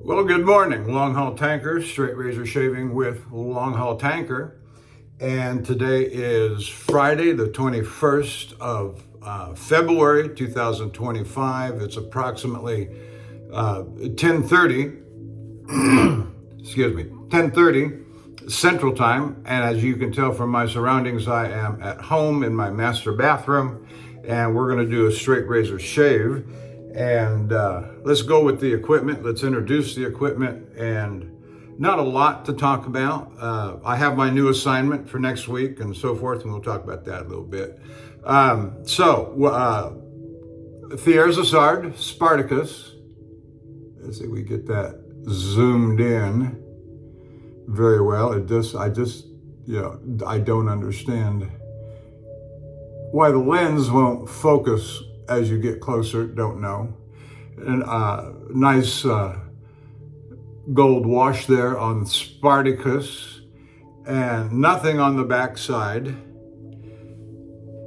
Well, good morning, Longhaultanker, straight razor shaving with Longhaultanker. And today is Friday, the 21st of February, 2025. It's approximately 10:30, excuse me, 10:30 Central Time. And as you can tell from my surroundings, I am at home in my master bathroom, and we're gonna do a straight razor shave. And let's go with the equipment. Let's introduce the equipment, and not a lot to talk about. I have my new assignment for next week and so forth, and we'll talk about that a little bit. Thiers-Assard, Spartacus. Let's see if we get that zoomed in very well. I don't understand why the lens won't focus as you get closer, don't know. And nice gold wash there on Spartacus, and nothing on the back side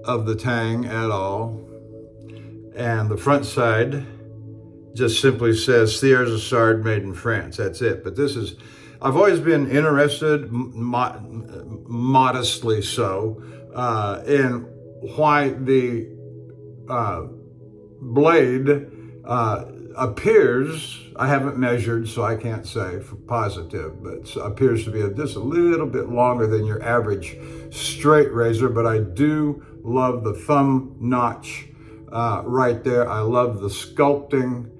of the tang at all. And the front side just simply says Thiers-Assard, made in France. That's it. But this is, I've always been interested, modestly so, in why the blade appears, I haven't measured so I can't say for positive, but appears to be just a little bit longer than your average straight razor. But I do love the thumb notch right there. I love the sculpting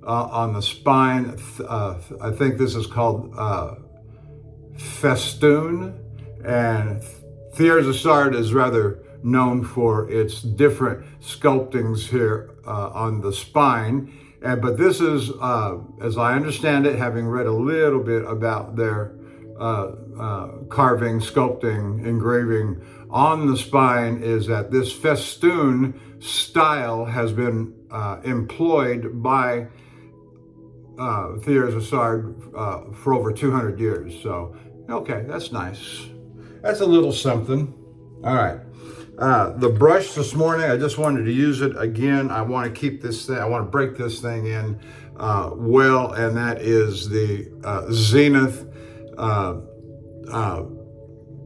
on the spine. I think this is called festoon, and Thiers-Assard is rather known for its different sculptings here on the spine. But this is, as I understand it, having read a little bit about their carving, sculpting, engraving on the spine, is that this festoon style has been employed by Thiers-Assard for over 200 years. So, okay, that's nice. That's a little something. All right. The brush this morning, I just wanted to use it again. I want to keep this thing, I want to break this thing in well, and that is the Zenith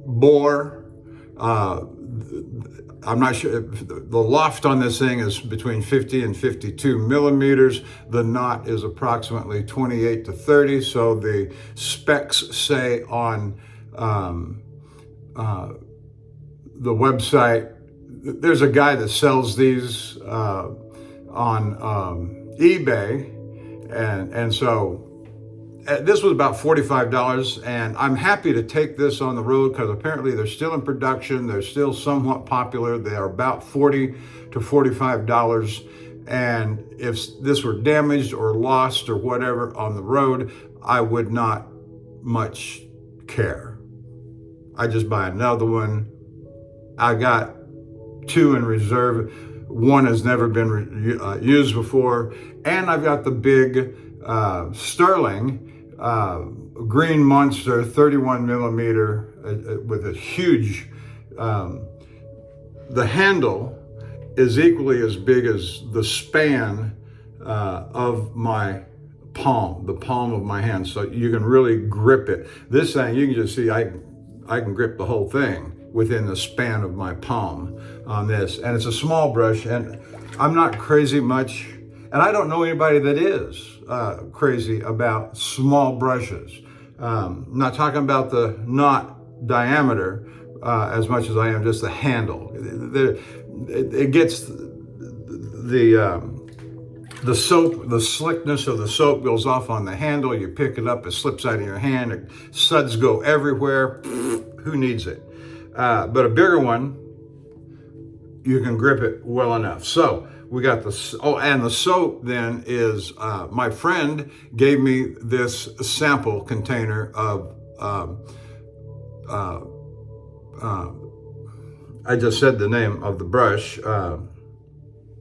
bore. I'm not sure, the loft on this thing is between 50 and 52 millimeters. The knot is approximately 28 to 30. So the specs say on the website, there's a guy that sells these on eBay, and so this was about $45, and I'm happy to take this on the road because apparently they're still in production. They're still somewhat popular. They are about $40 to $45, and if this were damaged or lost or whatever on the road, I would not much care. I just buy another one. I got two in reserve. One has never been used before. And I've got the big Sterling Green Monster 31 millimeter with a huge, the handle is equally as big as the span of my palm, the palm of my hand. So you can really grip it. This thing, you can just see, I can grip the whole thing within the span of my palm on this. And it's a small brush, and I'm not crazy much, and I don't know anybody that is crazy about small brushes. I'm not talking about the knot diameter as much as I am just the handle. It gets the soap, the slickness of the soap goes off on the handle. You pick it up, it slips out of your hand, suds go everywhere. Who needs it? But a bigger one, you can grip it well enough. So we got the, and the soap then is, my friend gave me this sample container of, I just said the name of the brush,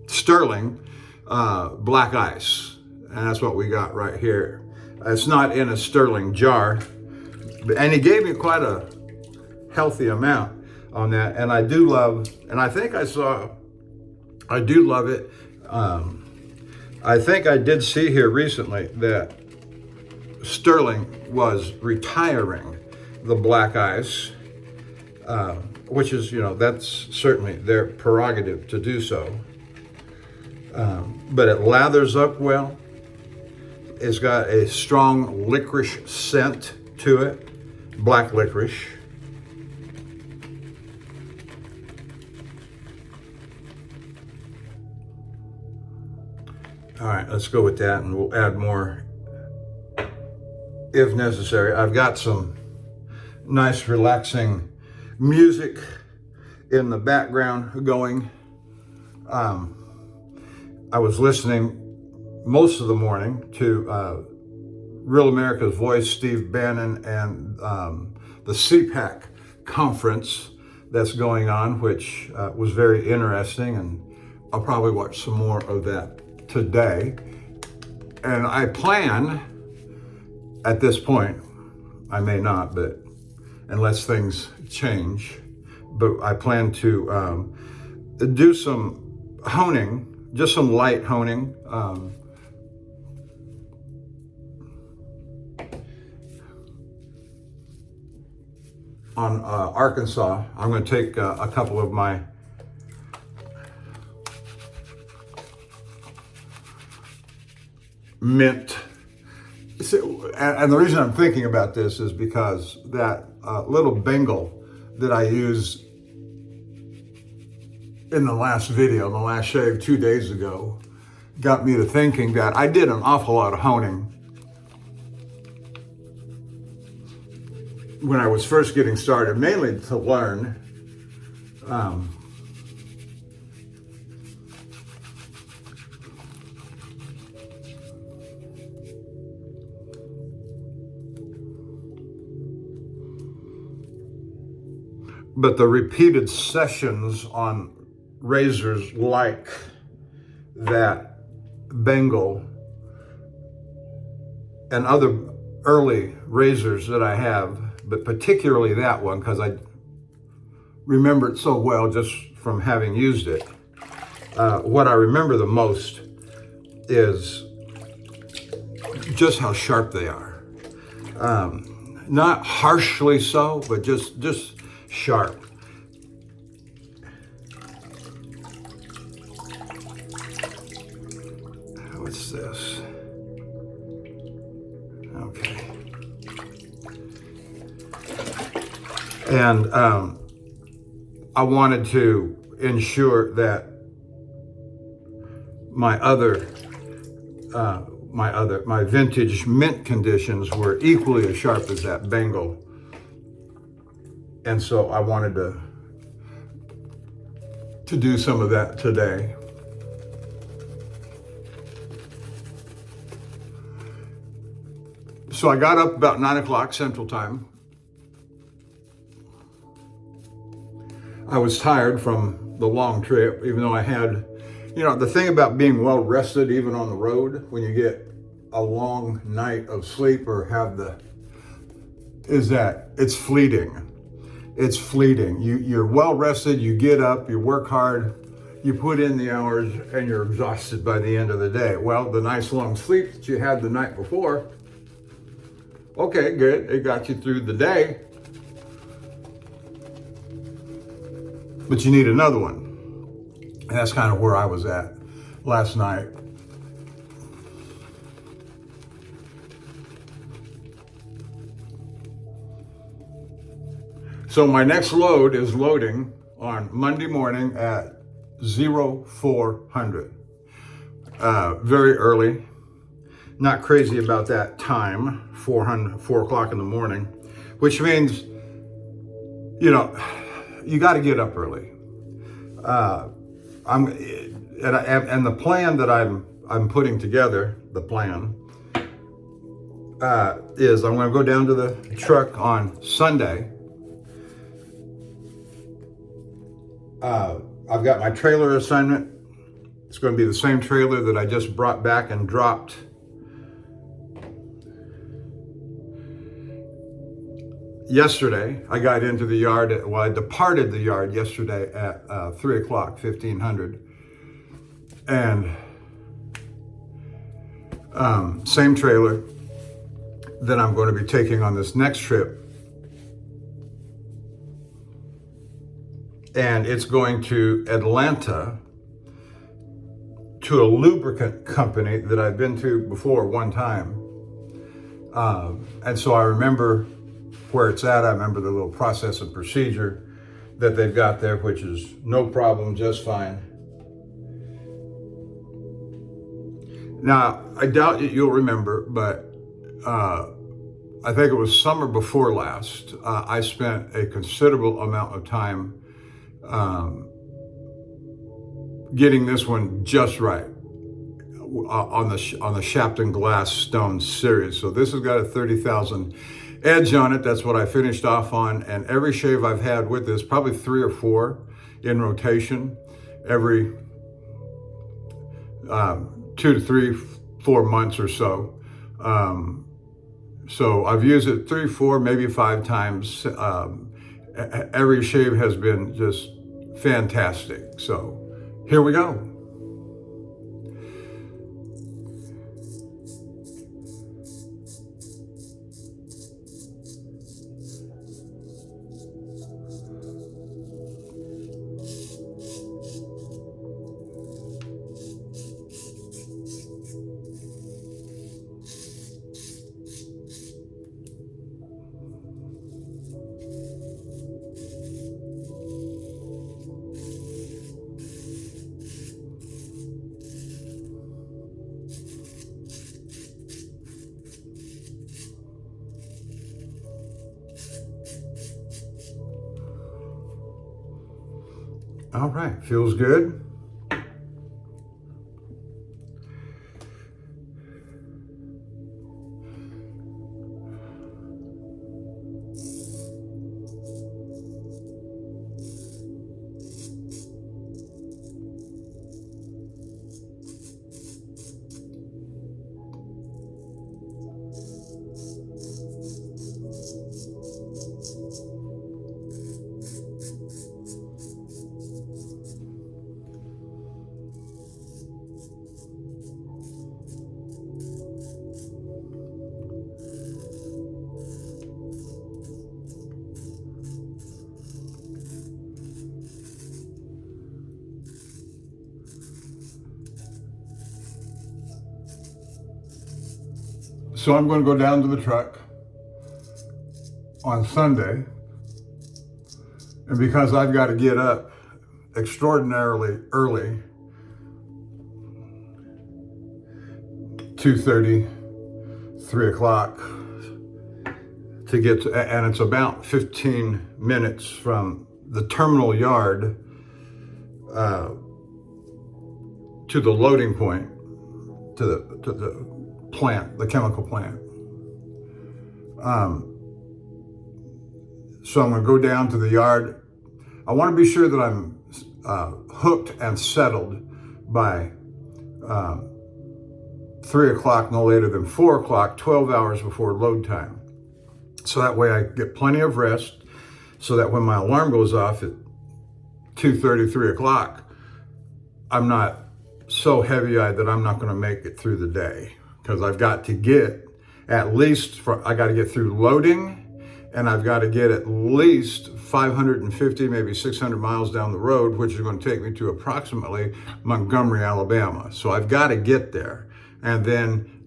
Sterling Black Ice. And that's what we got right here. It's not in a Sterling jar, and he gave me quite a healthy amount on that. And I do love, and I think I do love it. I think I did see here recently that Sterling was retiring the black ice, which is, that's certainly their prerogative to do so. But it lathers up well. It's got a strong licorice scent to it, black licorice. All right, let's go with that, and we'll add more if necessary. I've got some nice relaxing music in the background going. I was listening most of the morning to Real America's Voice, Steve Bannon, and the CPAC conference that's going on, which was very interesting, and I'll probably watch some more of that today. And I plan, at this point, I may not, but unless things change, but I plan to do some honing, just some light honing. On Arkansas. I'm going to take a couple of my mint. And the reason I'm thinking about this is because that little Bengal that I used in the last video, the last shave 2 days ago, got me to thinking that I did an awful lot of honing when I was first getting started, mainly to learn. But the repeated sessions on razors like that Bengal and other early razors that I have, but particularly that one, because I remember it so well just from having used it. What I remember the most is just how sharp they are. Not harshly so, but just sharp. What's this? Okay. And I wanted to ensure that my vintage mint conditions were equally as sharp as that Bengal. And so I wanted to do some of that today. So I got up about 9 o'clock Central Time. I was tired from the long trip, even though I had, the thing about being well rested, even on the road, when you get a long night of sleep or is that it's fleeting. It's fleeting. You're well rested, you get up, you work hard, you put in the hours, and you're exhausted by the end of the day. Well, the nice long sleep that you had the night before, okay, good, it got you through the day. But you need another one. And that's kind of where I was at last night. So my next load is loading on Monday morning at 0400. Very early. Not crazy about that time, 4 o'clock in the morning, which means, you got to get up early. And the plan that I'm putting together, is I'm going to go down to the truck on Sunday. I've got my trailer assignment. It's going to be the same trailer that I just brought back and dropped yesterday. I got into the yard, I departed the yard yesterday at 3 o'clock, 1500. And same trailer. that I'm going to be taking on this next trip. And it's going to Atlanta to a lubricant company that I've been to before one time. And so I remember where it's at. I remember the little process and procedure that they've got there, which is no problem, just fine. Now, I doubt you'll remember, but I think it was summer before last, I spent a considerable amount of time getting this one just right on the Shapton Glass Stone series. So this has got a 30,000 edge on it. That's what I finished off on. And every shave I've had with this, probably 3 or 4 in rotation, every 2 to 3, 4 months or so. So I've used it 3, 4, maybe 5 times. Every shave has been just fantastic. So here we go. All right, feels good. So I'm going to go down to the truck on Sunday, and because I've got to get up extraordinarily early, 2:30, 3 o'clock, to get to, and it's about 15 minutes from the terminal yard to the loading point, to the plant, the chemical plant. So I'm going to go down to the yard. I want to be sure that I'm hooked and settled by 3 o'clock, no later than 4 o'clock, 12 hours before load time. So that way I get plenty of rest, so that when my alarm goes off at 2:30, 3 o'clock, I'm not so heavy-eyed that I'm not going to make it through the day. Because I've got to get I got to get through loading, and I've got to get at least 550, maybe 600 miles down the road, which is going to take me to approximately Montgomery, Alabama. So I've got to get there. And then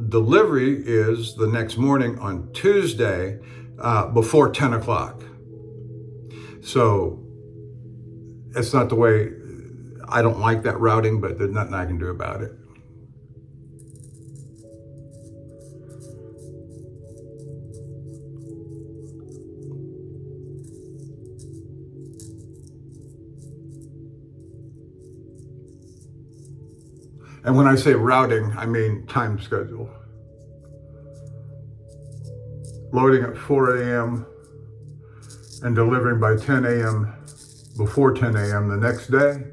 delivery is the next morning on Tuesday before 10 o'clock. So it's not the way, I don't like that routing, but there's nothing I can do about it. And when I say routing, I mean time schedule. Loading at 4 a.m. and delivering by 10 a.m. before 10 a.m. the next day,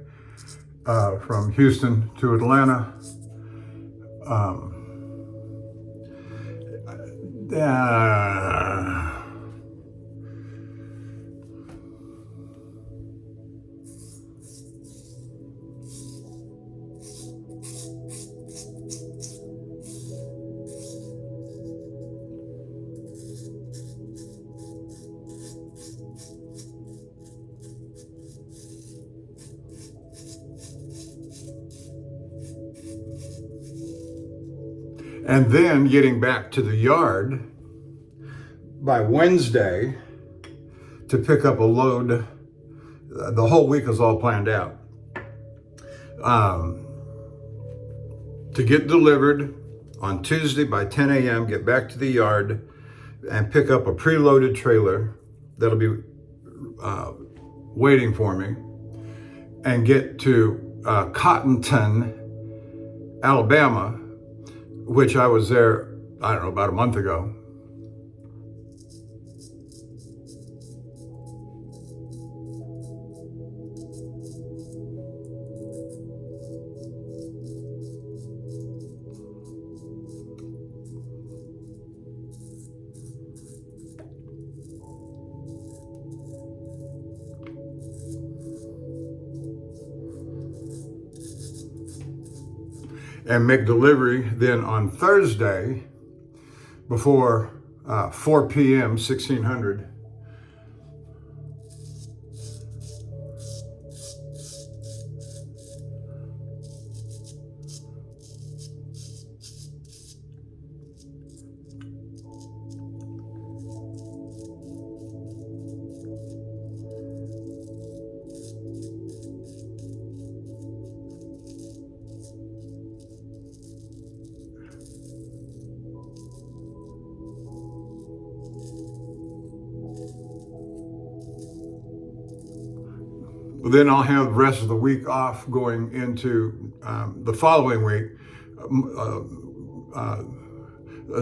from Houston to Atlanta. and then getting back to the yard by Wednesday to pick up a load. The whole week is all planned out. To get delivered on Tuesday by 10 a.m., get back to the yard and pick up a preloaded trailer that'll be waiting for me, and get to Cottonton, Alabama, which I was there, I don't know, about a month ago. And make delivery then on Thursday before 4 p.m., 1600. Then I'll have the rest of the week off going into the following week,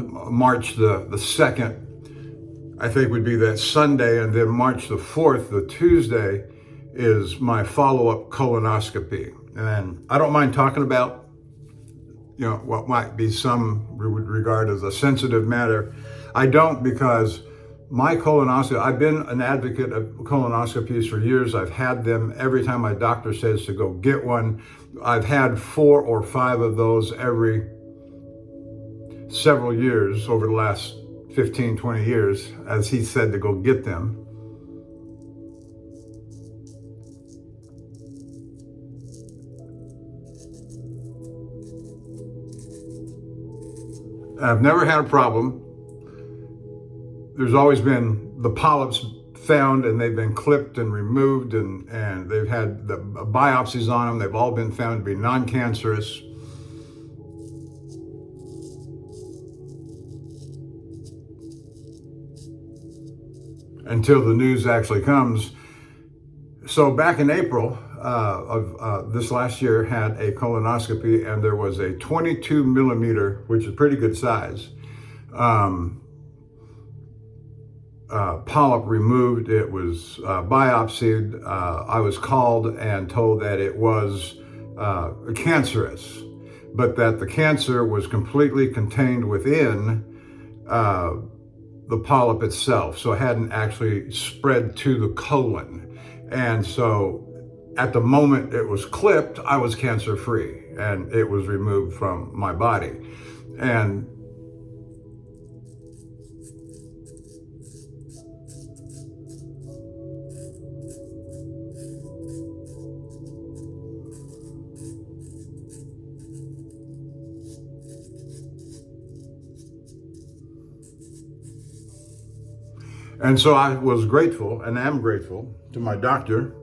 March the 2nd, I think would be that Sunday, and then March the 4th, the Tuesday, is my follow-up colonoscopy. And I don't mind talking about, what might be some would regard as a sensitive matter. I don't, because my colonoscopy, I've been an advocate of colonoscopies for years. I've had them every time my doctor says to go get one. I've had 4 or 5 of those every several years over the last 15, 20 years, as he said to go get them. I've never had a problem. There's always been the polyps found, and they've been clipped and removed, and they've had the biopsies on them. They've all been found to be non-cancerous. Until the news actually comes. So back in April of this last year, had a colonoscopy, and there was a 22 millimeter, which is pretty good size, polyp removed. It was biopsied. I was called and told that it was cancerous, but that the cancer was completely contained within the polyp itself, so it hadn't actually spread to the colon. And so at the moment it was clipped, I was cancer-free, and it was removed from my body. And so I was grateful, and am grateful, to my doctor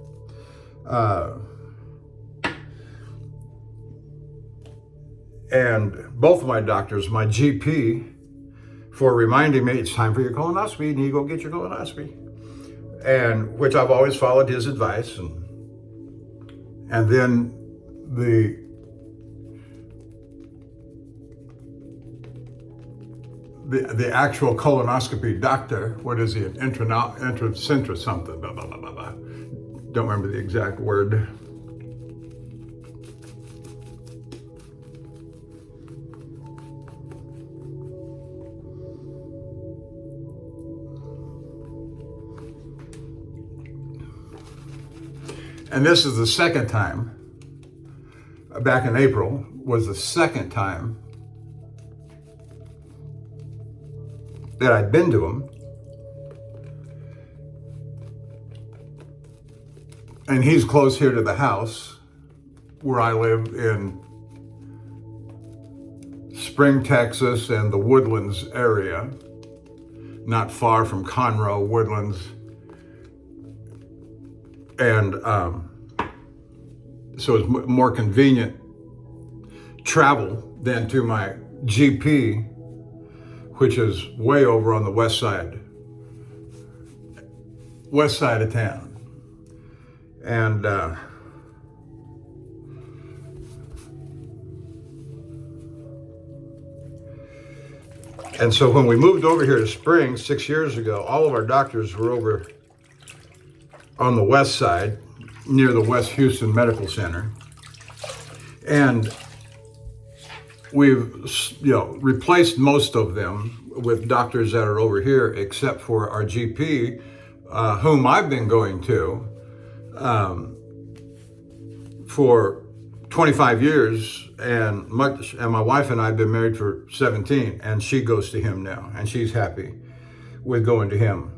and both of my doctors, my GP, for reminding me it's time for your colonoscopy, and you go get your colonoscopy, and which I've always followed his advice, and then the actual colonoscopy doctor, what is he, an intracentric something, blah, blah, blah, blah, blah. Don't remember the exact word. And this is the second time, back in April, was the second time that I'd been to him. And he's close here to the house where I live in Spring, Texas, and the Woodlands area, not far from Conroe, Woodlands. And so it's more convenient travel than to my GP, which is way over on the west side of town. And so when we moved over here to Spring 6 years ago, all of our doctors were over on the west side, near the West Houston Medical Center. And we've, replaced most of them with doctors that are over here, except for our GP, whom I've been going to for 25 years, and my wife and I have been married for 17, and she goes to him now, and she's happy with going to him.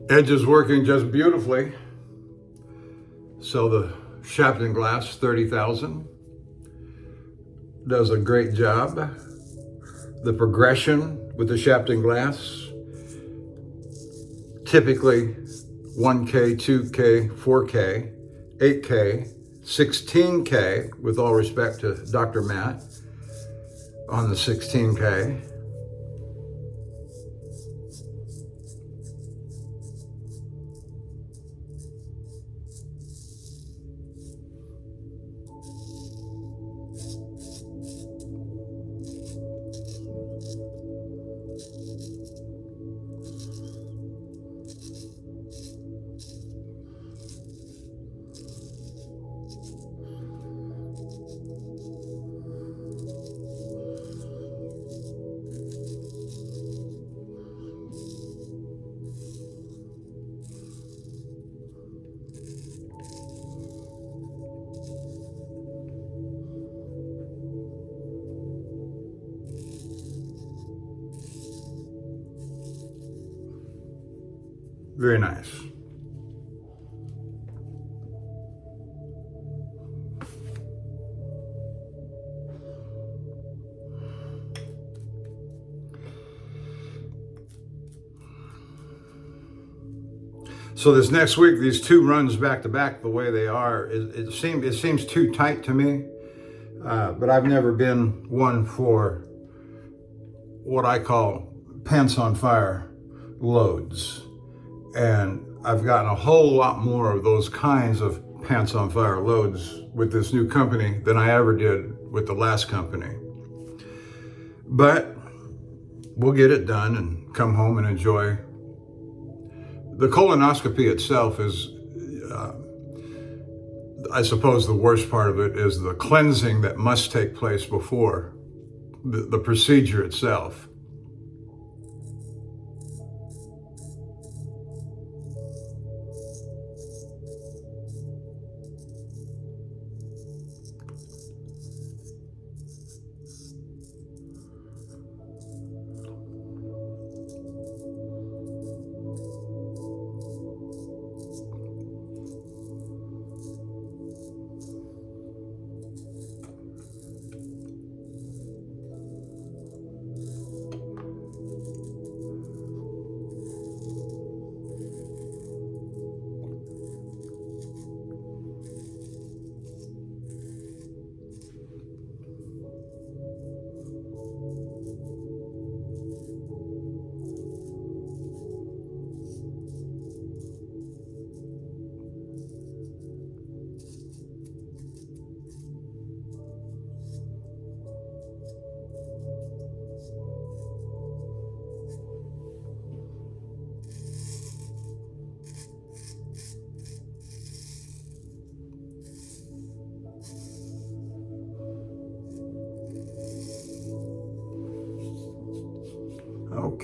Edge is working just beautifully. So the Shapton glass 30,000 does a great job. The progression with the Shapton glass, typically 1K, 2K, 4K, 8K, 16K, with all respect to Dr. Matt on the 16K. Very nice. So this next week, these two runs back to back, the way they are, it seems too tight to me. But I've never been one for what I call pants on fire loads. And I've gotten a whole lot more of those kinds of pants on fire loads with this new company than I ever did with the last company. But we'll get it done and come home and enjoy. The colonoscopy itself is, I suppose the worst part of it is the cleansing that must take place before the procedure itself.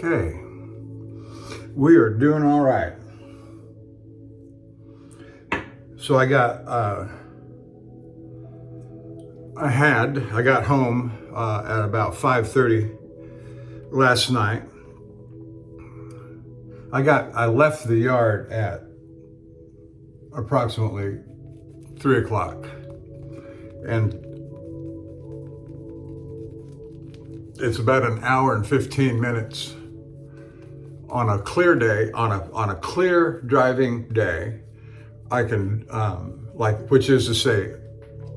Okay, we are doing all right. So I got home at about 5:30 last night. I left the yard at approximately 3 o'clock, and it's about an hour and 15 minutes on a clear day, on a clear driving day. I can, which is to say,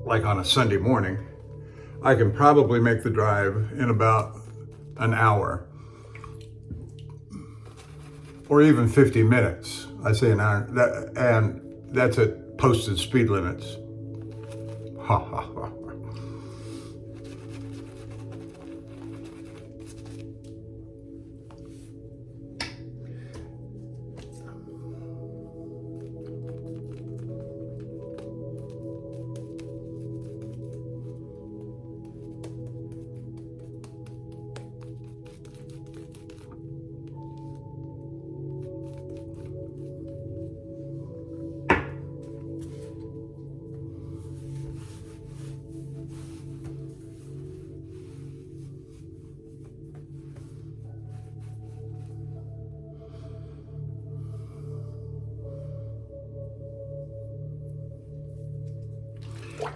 like on a Sunday morning, I can probably make the drive in about an hour or even 50 minutes. I say an hour, and that's at posted speed limits. Ha ha ha.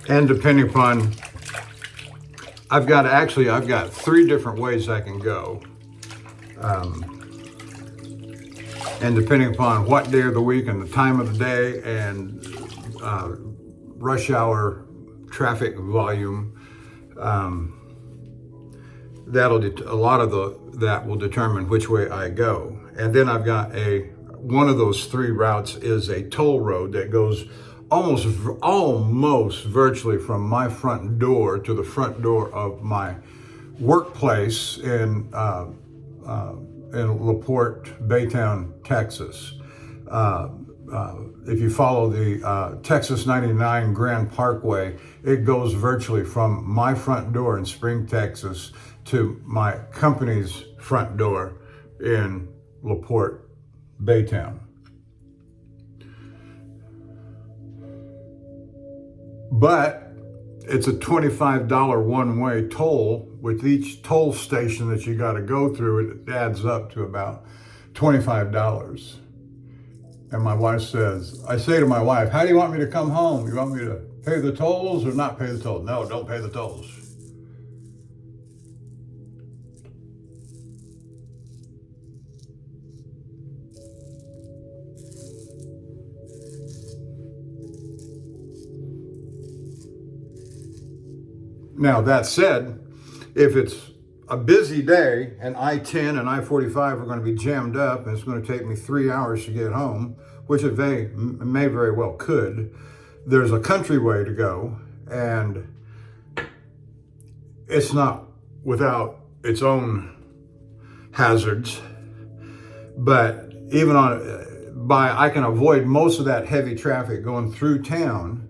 And depending upon, I've got 3 different ways I can go. And depending upon what day of the week and the time of the day and rush hour traffic volume, that will determine which way I go. And then I've got one of those 3 routes is a toll road that goes almost virtually from my front door to the front door of my workplace in LaPorte, Baytown, Texas. If you follow the Texas 99 Grand Parkway, it goes virtually from my front door in Spring, Texas, to my company's front door in LaPorte, Baytown. But it's a $25 one-way toll. With each toll station that you got to go through, it adds up to about $25. And I say to my wife, how do you want me to come home? You want me to pay the tolls or not pay the tolls? No, don't pay the tolls. Now, that said, if it's a busy day and I-10 and I-45 are going to be jammed up and it's going to take me 3 hours to get home, which it may very well could, there's a country way to go, and it's not without its own hazards. But even I can avoid most of that heavy traffic going through town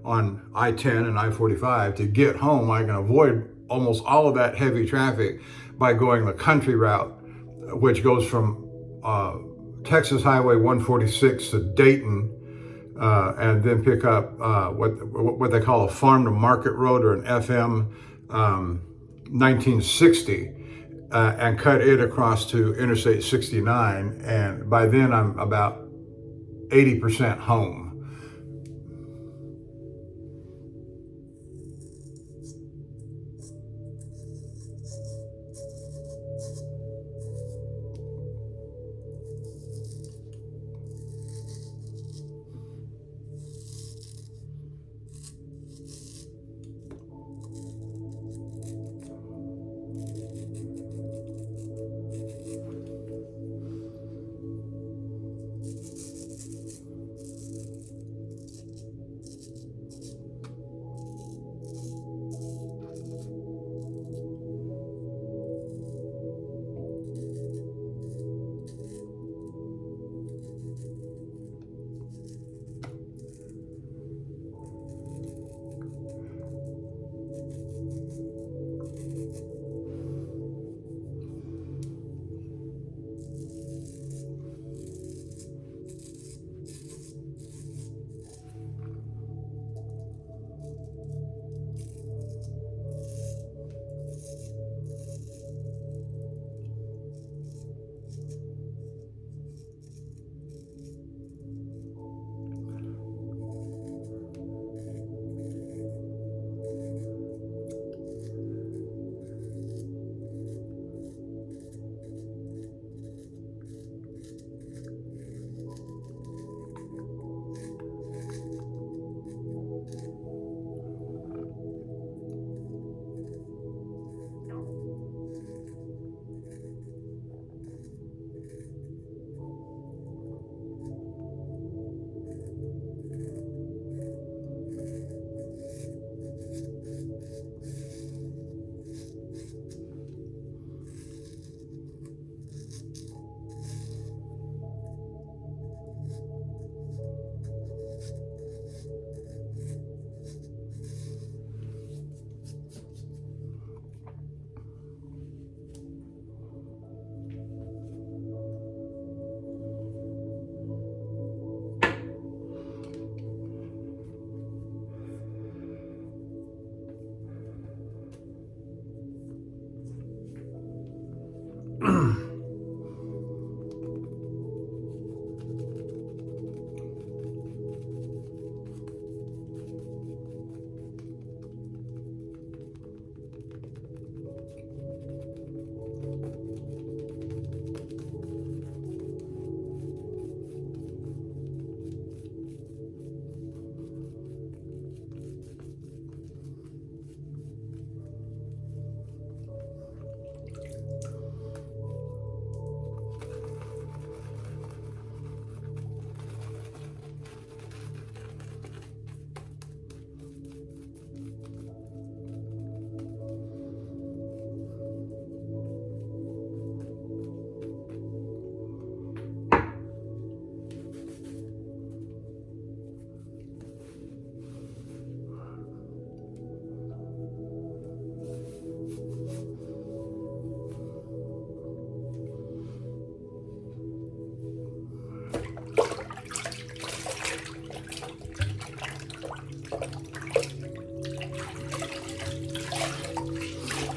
on I-10 and I-45 to get home. I can avoid almost all of that heavy traffic by going the country route, which goes from Texas Highway 146 to Dayton, and then pick up what they call a farm to market road, or an FM 1960, and cut it across to Interstate 69. And by then I'm about 80% home.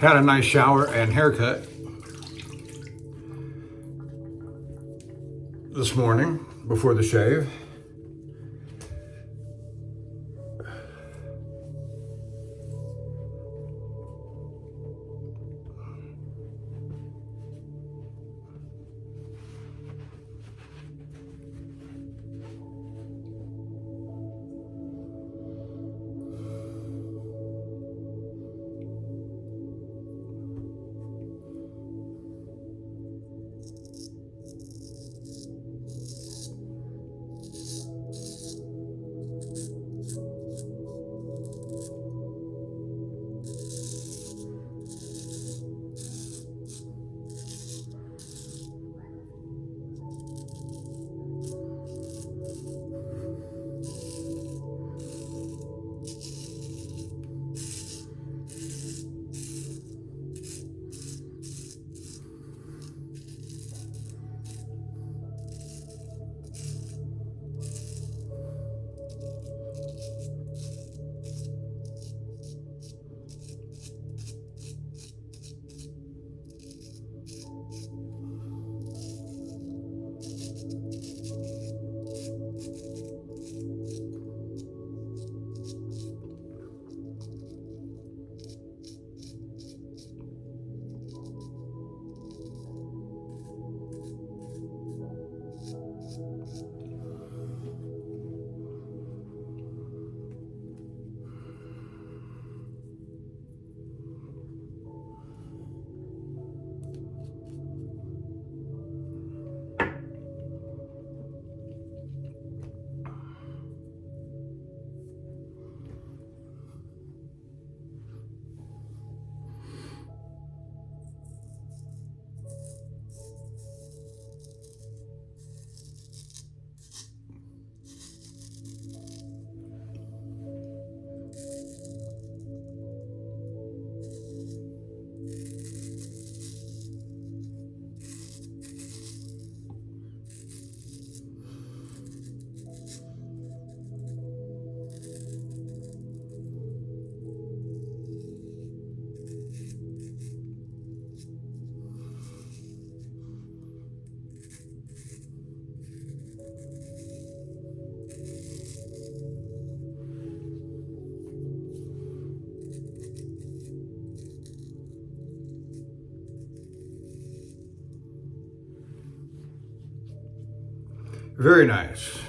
Had a nice shower and haircut this morning before the shave. Very nice.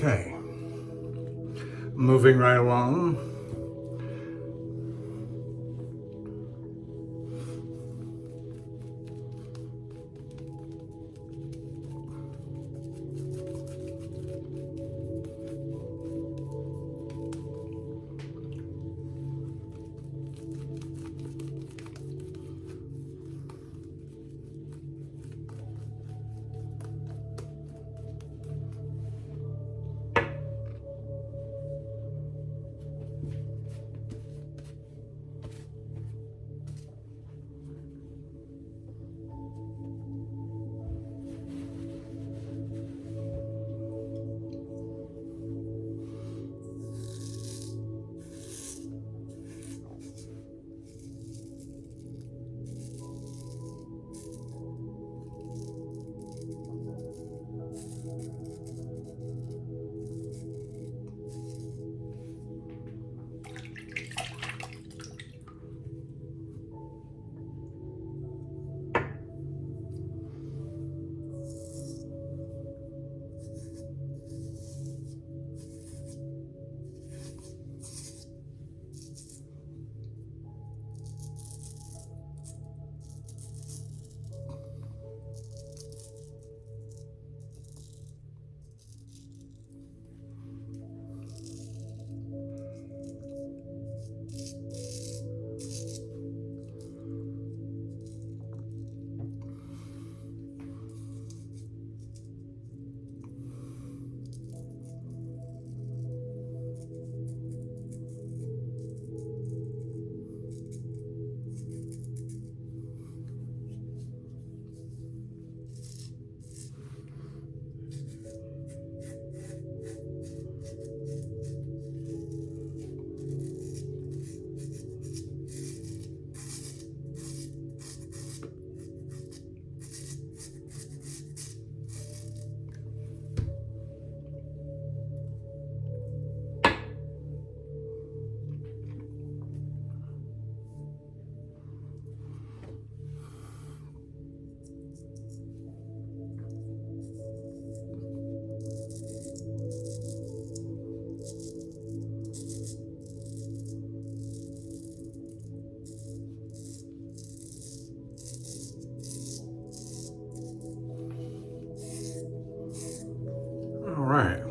Okay, moving right along. All right.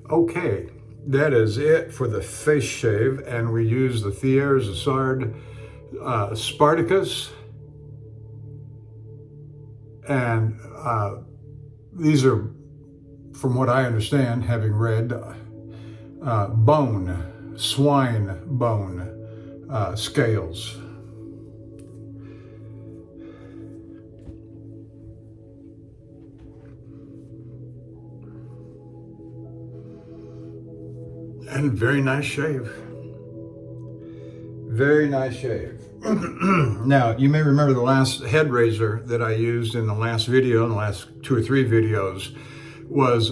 Okay, that is it for the face shave, and we use the Thiers Assard Spartacus, and these are, from what I understand, having read, swine bone scales. And very nice shave. Very nice shave. Now, you may remember the last head razor that I used in the last video, in the last 2 or 3 videos, was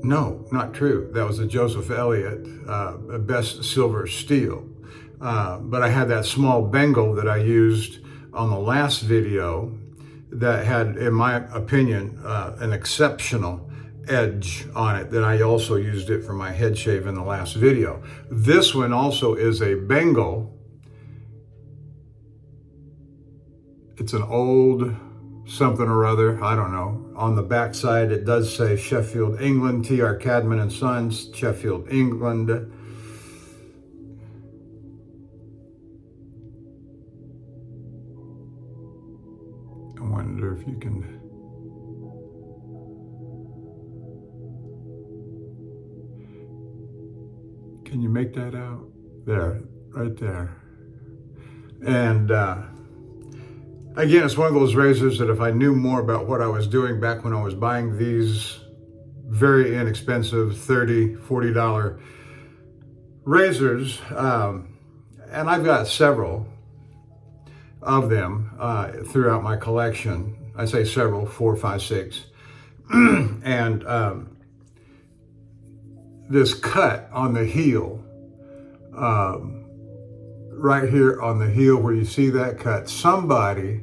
no, not true. That was a Joseph Elliott Best Silver Steel. But I had that small Bengal that I used on the last video that had, in my opinion, an exceptional edge on it, that I also used it for my head shave in the last video. This one also is a Bengal. It's an old something or other, I don't know. On the back side it does say Sheffield, England, T.R. Cadman and Sons, Sheffield, England. I wonder if you can you make that out? There, right there. And again, it's one of those razors that if I knew more about what I was doing back when I was buying these very inexpensive $30, $40 razors, and I've got several of them throughout my collection. I say several, 4, 5, 6. And this cut on the heel, right here on the heel where you see that cut, somebody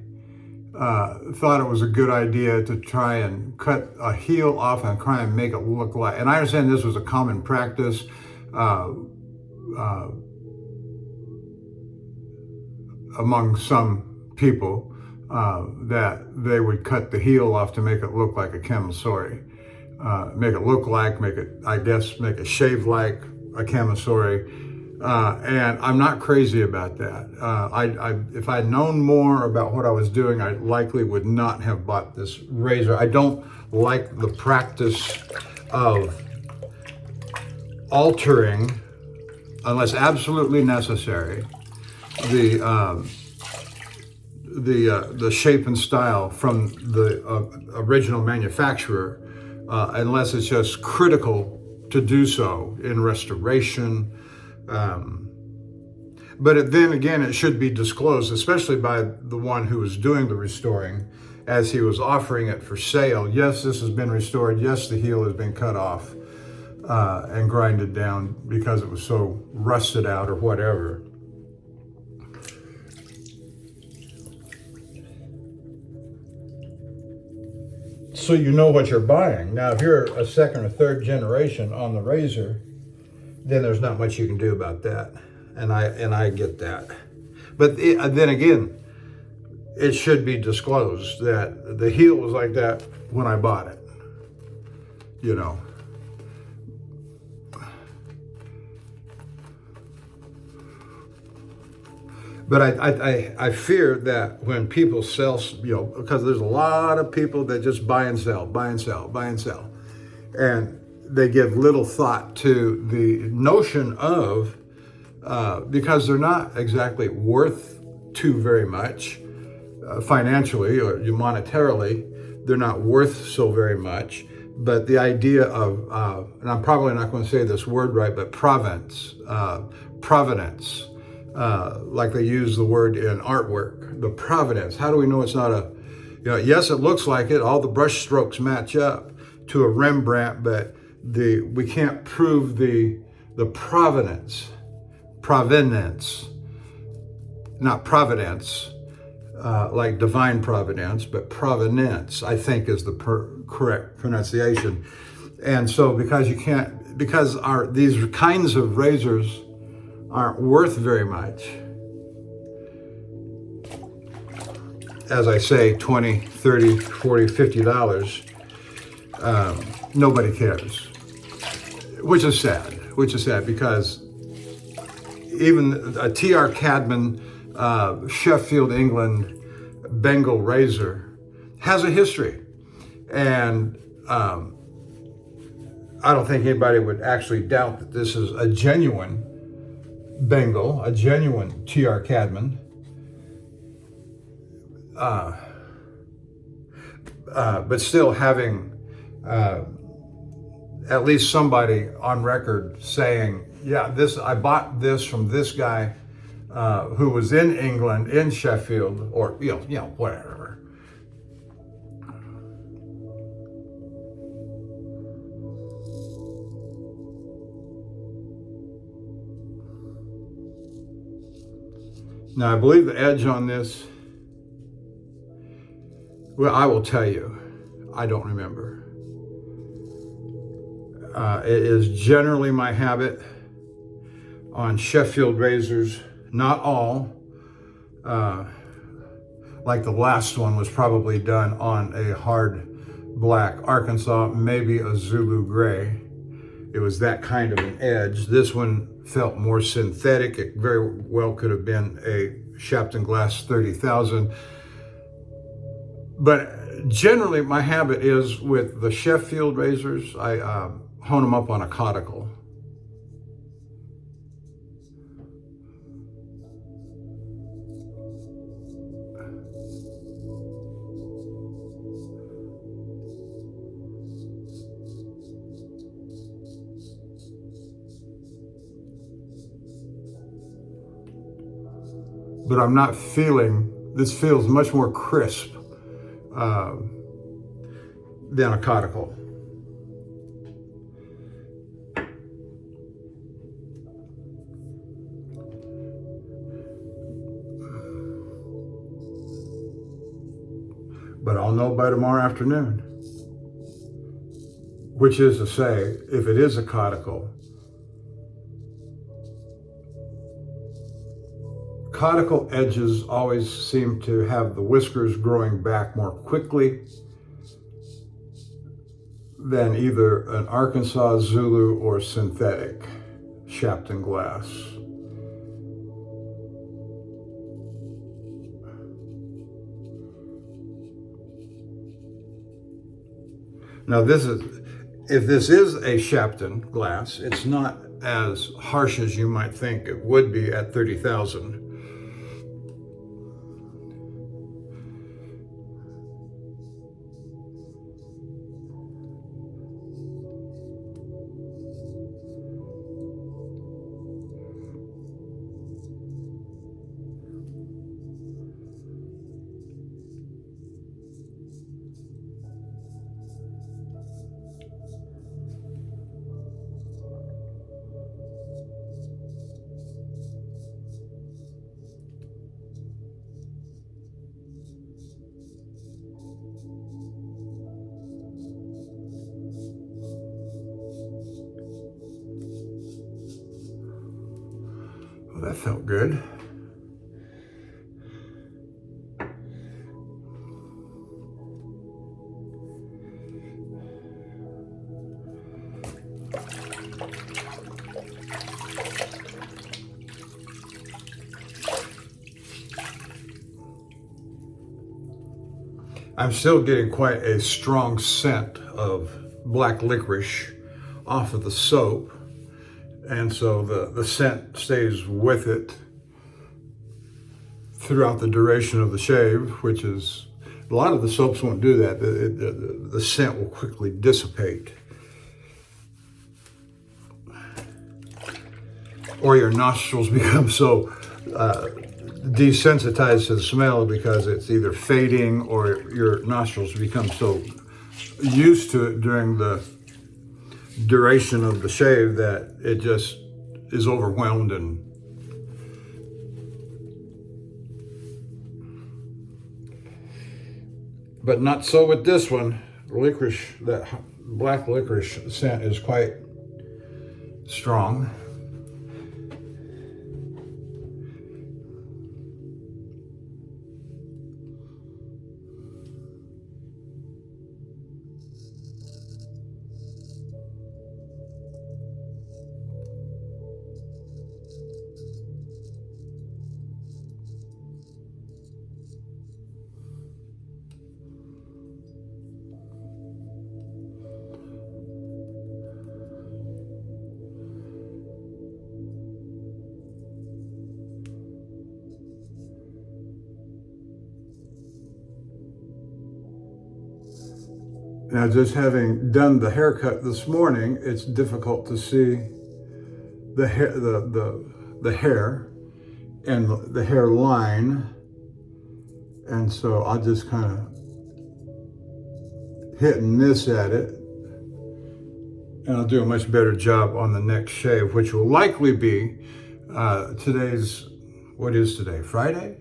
thought it was a good idea to try and cut a heel off and try and make it look like, and I understand this was a common practice among some people, that they would cut the heel off to make it look like a camisole. Make it shave like a camisole. And I'm not crazy about that. If I'd known more about what I was doing, I likely would not have bought this razor. I don't like the practice of altering, unless absolutely necessary, the shape and style from the original manufacturer, unless it's just critical to do so in restoration. But then again, it should be disclosed, especially by the one who was doing the restoring, as he was offering it for sale. Yes, this has been restored. Yes, the heel has been cut off and grinded down because it was so rusted out or whatever. So you know what you're buying. Now, if you're a second or third generation on the razor, then there's not much you can do about that. And I get that. But then again, it should be disclosed that the heel was like that when I bought it, you know. But I fear that when people sell, because there's a lot of people that just buy and sell, buy and sell, buy and sell. And they give little thought to the notion of, because they're not exactly worth too very much financially or monetarily, they're not worth so very much. But the idea of, and I'm probably not going to say this word right, but provenance, like they use the word in artwork, the provenance. How do we know it's not a, yes, it looks like it. All the brush strokes match up to a Rembrandt, but we can't prove the provenance, not providence, like divine providence, but provenance, I think is the correct pronunciation. And so because these kinds of razors aren't worth very much, as I say, $20, $30, $40, $50, nobody cares. which is sad because even a T.R. Cadman Sheffield, England Bengal razor has a history. And I don't think anybody would actually doubt that this is a genuine Bengal, a genuine T.R. Cadman. But still having at least somebody on record saying, yeah, I bought this from this guy who was in England, in Sheffield, or whatever. Now, I believe the edge on this, well, I will tell you, I don't remember. It is generally my habit on Sheffield razors, not all, like the last one was probably done on a hard black Arkansas, maybe a Zulu gray. It was that kind of an edge. This one felt more synthetic. It very well could have been a Shapton Glass 30,000. But generally my habit is with the Sheffield razors, I hone them up on a caudicle. But I'm not feeling, this feels much more crisp than a caudicle. But I'll know by tomorrow afternoon. Which is to say, if it is a caudicle, caudicle edges always seem to have the whiskers growing back more quickly than either an Arkansas, Zulu, or synthetic Shapton glass. Now if this is a Shapton glass, it's not as harsh as you might think it would be at 30,000. Well, that felt good. I'm still getting quite a strong scent of black licorice off of the soap. And so the scent stays with it throughout the duration of the shave, which is, a lot of the soaps won't do that. The scent will quickly dissipate. Or your nostrils become so desensitized to the smell because it's either fading or your nostrils become so used to it during the duration of the shave that it just is overwhelmed. And but not so with this one. Licorice, that black licorice scent is quite strong. Now, just having done the haircut this morning, it's difficult to see the hair, the hair and the hairline. And so I'll just kind of hitting this at it. And I'll do a much better job on the next shave, which will likely be what is today? Friday?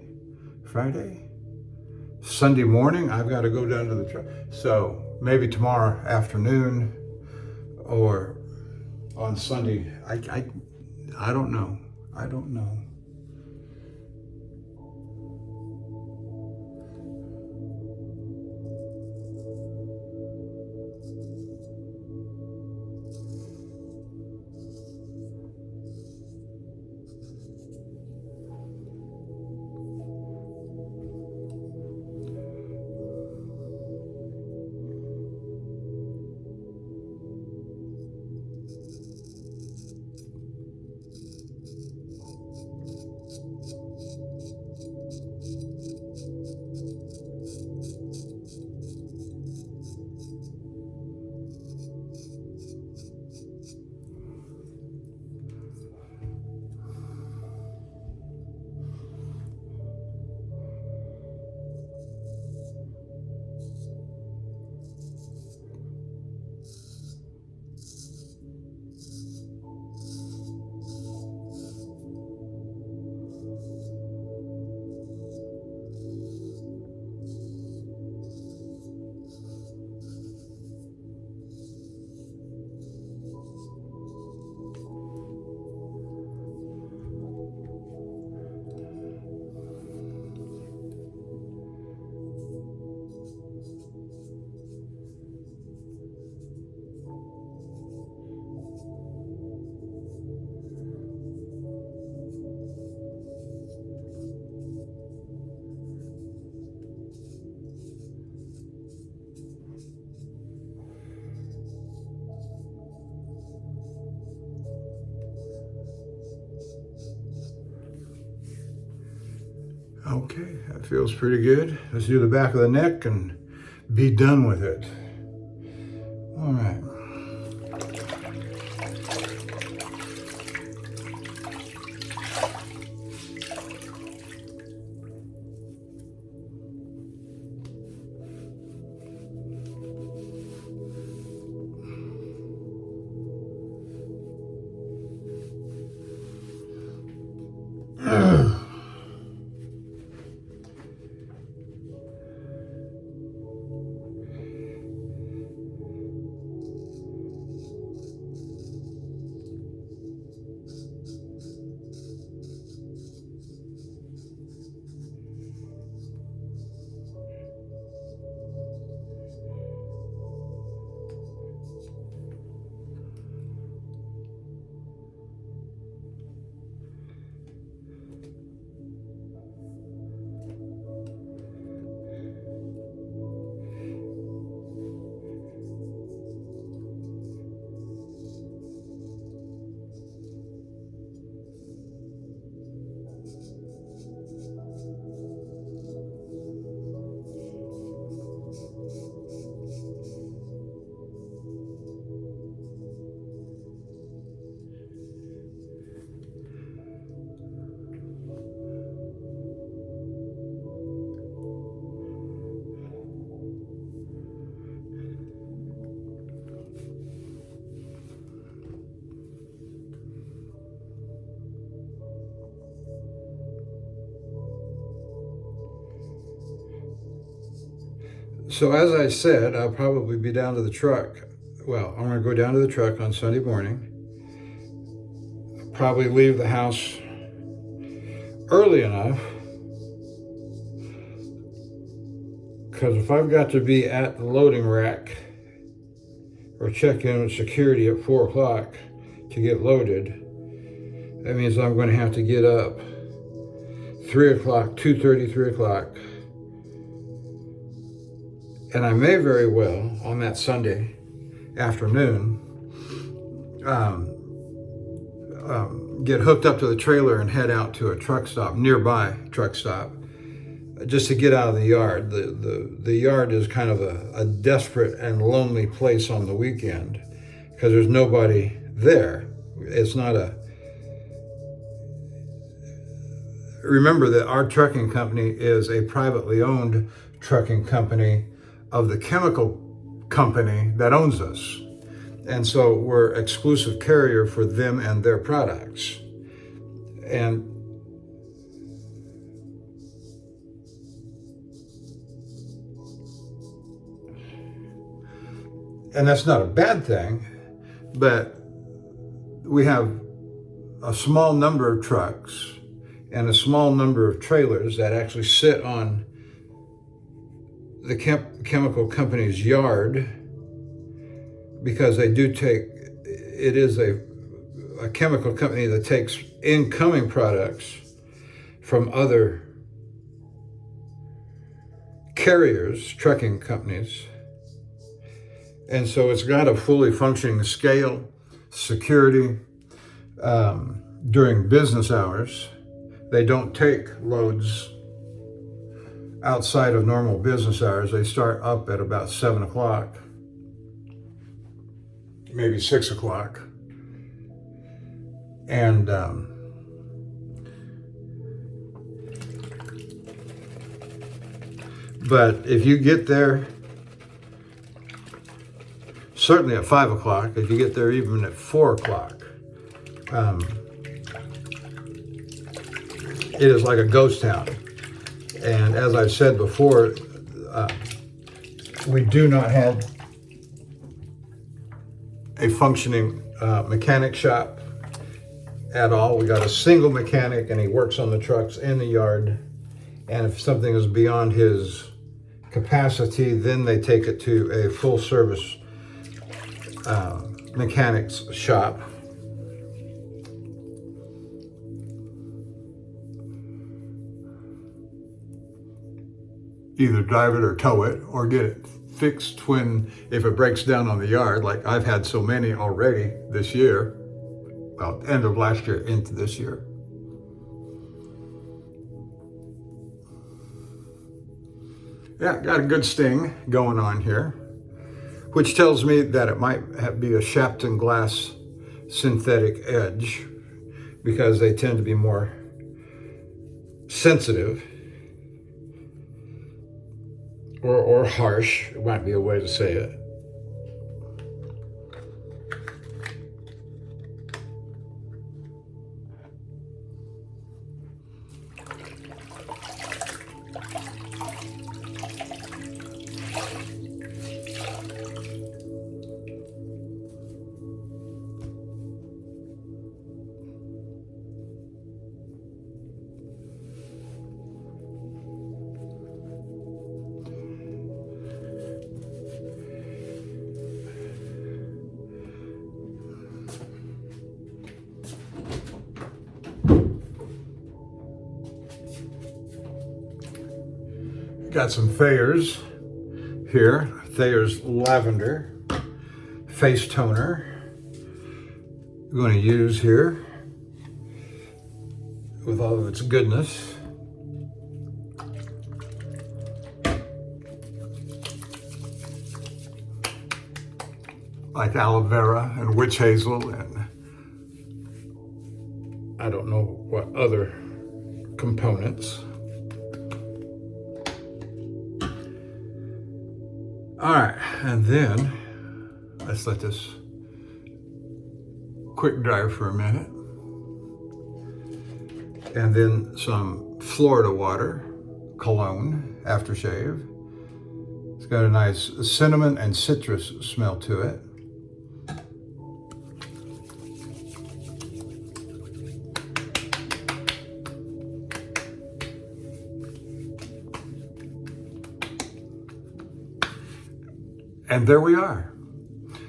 Sunday morning, I've got to go down to the truck. So maybe tomorrow afternoon or on Sunday. I don't know. I don't know. Okay, that feels pretty good. Let's do the back of the neck and be done with it. All right. So as I said, I'll probably be down to the truck. Well, I'm going to go down to the truck on Sunday morning. Probably leave the house early enough, because if I've got to be at the loading rack or check in with security at 4 o'clock to get loaded, that means I'm going to have to get up 3 o'clock, 2:30, 3 o'clock. And I may very well, on that Sunday afternoon, get hooked up to the trailer and head out to a truck stop, nearby truck stop, just to get out of the yard. The yard is kind of a desperate and lonely place on the weekend because there's nobody there. It's not a... Remember that our trucking company is a privately owned trucking company of the chemical company that owns us. And so we're exclusive carrier for them and their products. And that's not a bad thing, but we have a small number of trucks and a small number of trailers that actually sit on the chemical company's yard, because they do take, it is a chemical company that takes incoming products from other carriers, trucking companies. And so it's got a fully functioning scale, security, during business hours. They don't take loads outside of normal business hours. They start up at about 7 o'clock, maybe 6 o'clock. And but if you get there, certainly at 5 o'clock, if you get there even at 4 o'clock, it is like a ghost town. And as I've said before, we do not have a functioning mechanic shop at all. We got a single mechanic, and he works on the trucks in the yard. And if something is beyond his capacity, then they take it to a full service mechanics shop. Either drive it or tow it or get it fixed if it breaks down on the yard, like I've had so many already this year, well, end of last year into this year. Yeah, got a good sting going on here, which tells me that it might be a Shapton glass synthetic edge, because they tend to be more sensitive or harsh. It might be a way to say it. Got some Thayer's here, Thayer's Lavender Face Toner. I'm going to use here with all of its goodness. Like aloe vera and witch hazel and I don't know what other components. All right, and then let's let this quick dry for a minute. And then some Florida water, cologne, aftershave. It's got a nice cinnamon and citrus smell to it. And there we are.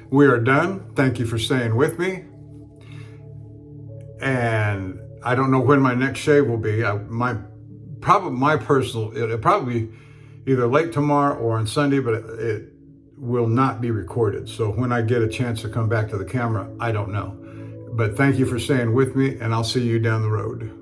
We are done. Thank you for staying with me. And I don't know when my next shave will be. It'll probably be either late tomorrow or on Sunday, but it will not be recorded. So when I get a chance to come back to the camera, I don't know. But thank you for staying with me, and I'll see you down the road.